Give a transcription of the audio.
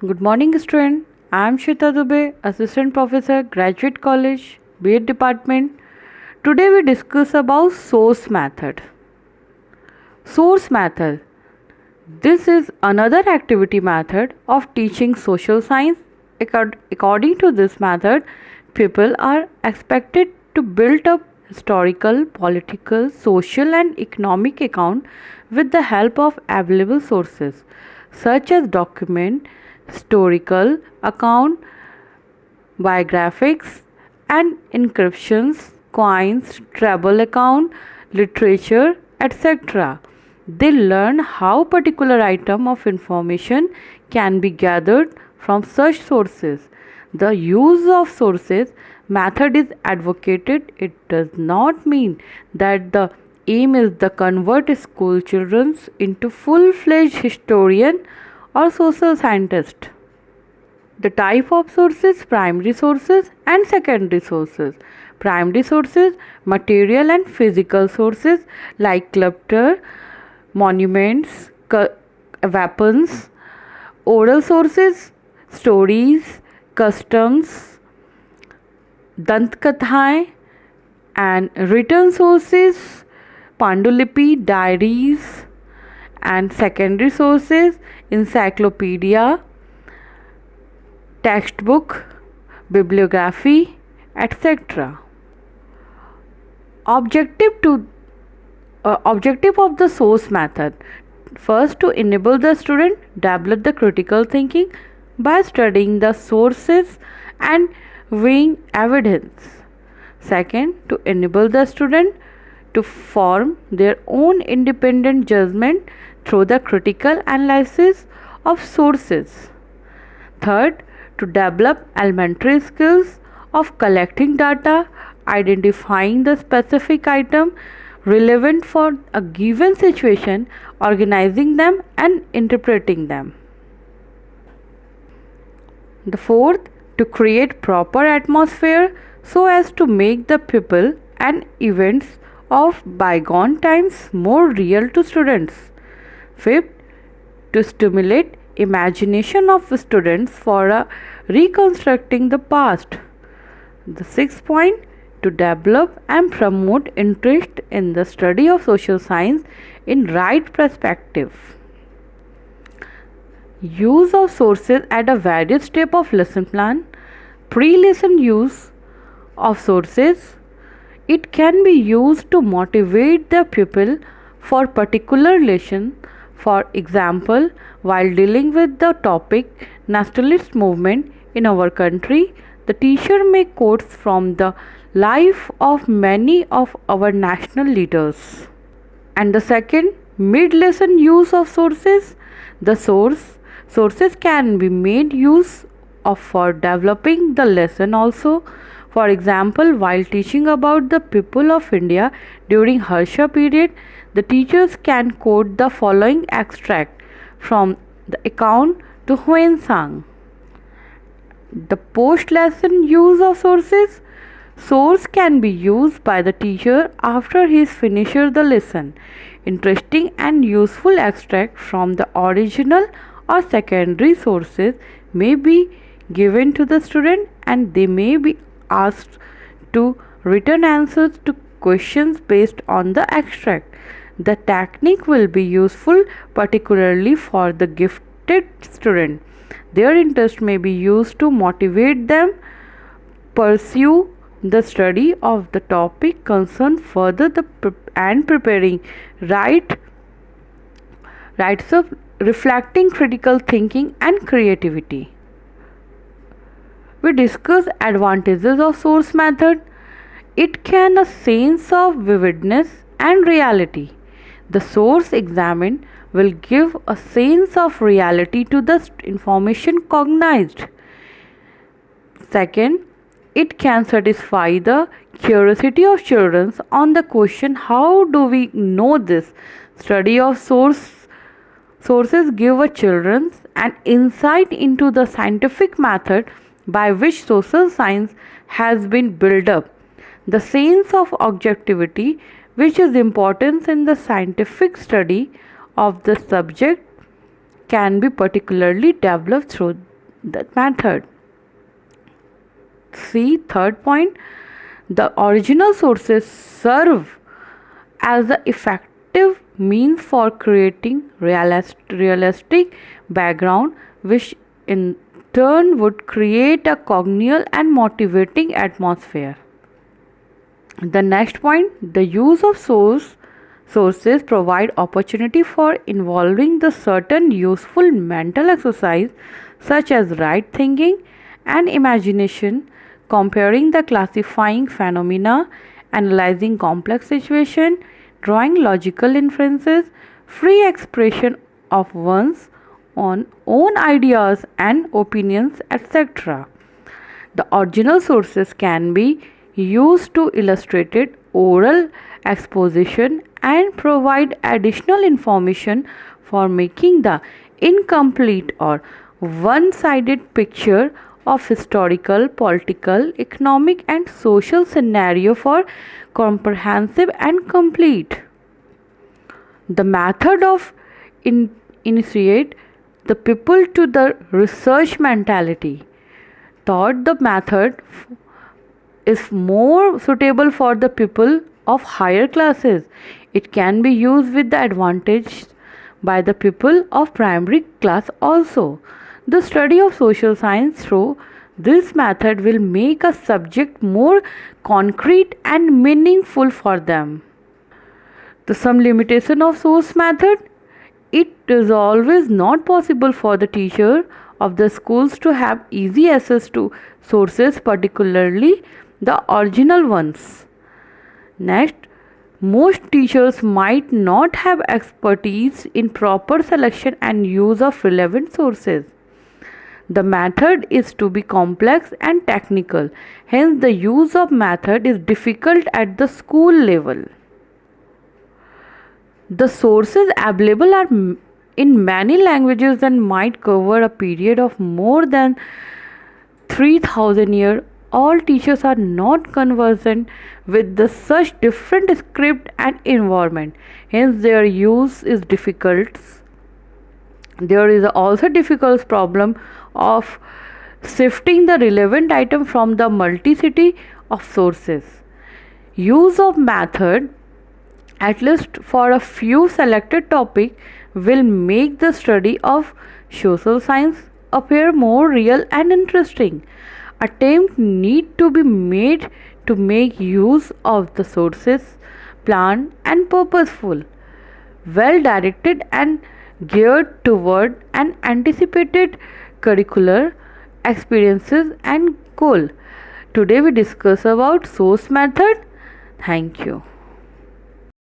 Good morning, student. I am Shweta Dubey, Assistant Professor, Graduate College, B.Ed Department. Today we discuss about source method. Source method. This is another activity method of teaching social science. According to this method, people are expected to build up historical, political, social and economic account with the help of available sources such as document, historical account, biographics and inscriptions, coins, travel account, literature, etc. They learn how particular item of information can be gathered from such sources. The use of sources method is advocated. It does not mean that the aim is to convert school children into full-fledged historian or social scientist. The type of sources: primary sources and secondary sources. Primary sources: material and physical sources like sculpture, monuments, weapons. Oral sources: stories, customs, dantkathaएं. And written sources: Pandulipi, diaries. And secondary sources: encyclopedia, textbook, bibliography, etc. Objective of the source method: first, to enable the student develop the critical thinking by studying the sources and weighing evidence. Second, to enable the student to form their own independent judgment through the critical analysis of sources. Third, to develop elementary skills of collecting data, identifying the specific item relevant for a given situation, organizing them and interpreting them. The fourth, to create proper atmosphere so as to make the people and events of bygone times more real to students. Fifth, to stimulate imagination of students for reconstructing the past. The sixth point, to develop and promote interest in the study of social science in right perspective. Use of sources at a various step of lesson plan. Pre-lesson use of sources. It can be used to motivate the pupil for particular lesson. For example, while dealing with the topic nationalist movement in our country, the teacher may quote from the life of many of our national leaders. And the second, mid-lesson use of sources. The sources can be made use of for developing the lesson also. For example, while teaching about the people of India during Harsha period, the teachers can quote the following extract from the account to Huan Sang. The post-lesson use of sources. Source can be used by the teacher after he finishes the lesson. Interesting and useful extract from the original or secondary sources may be given to the student and they may be asked to return answers to questions based on the extract. The technique will be useful particularly for the gifted student. Their interest may be used to motivate them pursue the study of the topic concerned further and preparing rights of reflecting critical thinking and creativity. We discuss advantages of source method. It can a sense of vividness and reality. The source examined will give a sense of reality to the information cognized. Second, it can satisfy the curiosity of children on the question, how do we know this? Study of sources give a children an insight into the scientific method by which social science has been built up. The sense of objectivity, which is important in the scientific study of the subject, can be particularly developed through the method. See, third point, the original sources serve as the effective means for creating realistic background, which in turn would create a congenial and motivating atmosphere. The next point, the use of sources provide opportunity for involving the certain useful mental exercise such as right thinking and imagination, comparing the classifying phenomena, analyzing complex situation, drawing logical inferences, free expression of one's own ideas and opinions, etc. The original sources can be used to illustrate oral exposition and provide additional information for making the incomplete or one-sided picture of historical, political, economic and social scenario for comprehensive and complete. The method of initiate the people to the research mentality. Thought the method is more suitable for the people of higher classes. It can be used with the advantage by the people of primary class also. The study of social science through this method will make a subject more concrete and meaningful for them. Some limitation of source method. It is always not possible for the teacher of the schools to have easy access to sources, particularly the original ones. Next, most teachers might not have expertise in proper selection and use of relevant sources. The method is to be complex and technical, hence the use of method is difficult at the school level. The sources available are in many languages and might cover a period of more than 3000 years. All teachers are not conversant with such different script and environment, hence their use is difficult. There is also difficult problem of sifting the relevant item from the multiplicity of sources. Use of method, at least for a few selected topics, will make the study of social science appear more real and interesting. Attempt need to be made to make use of the sources planned and purposeful, well directed and geared toward an anticipated curricular experiences and goal. Today we discuss about source method. Thank you.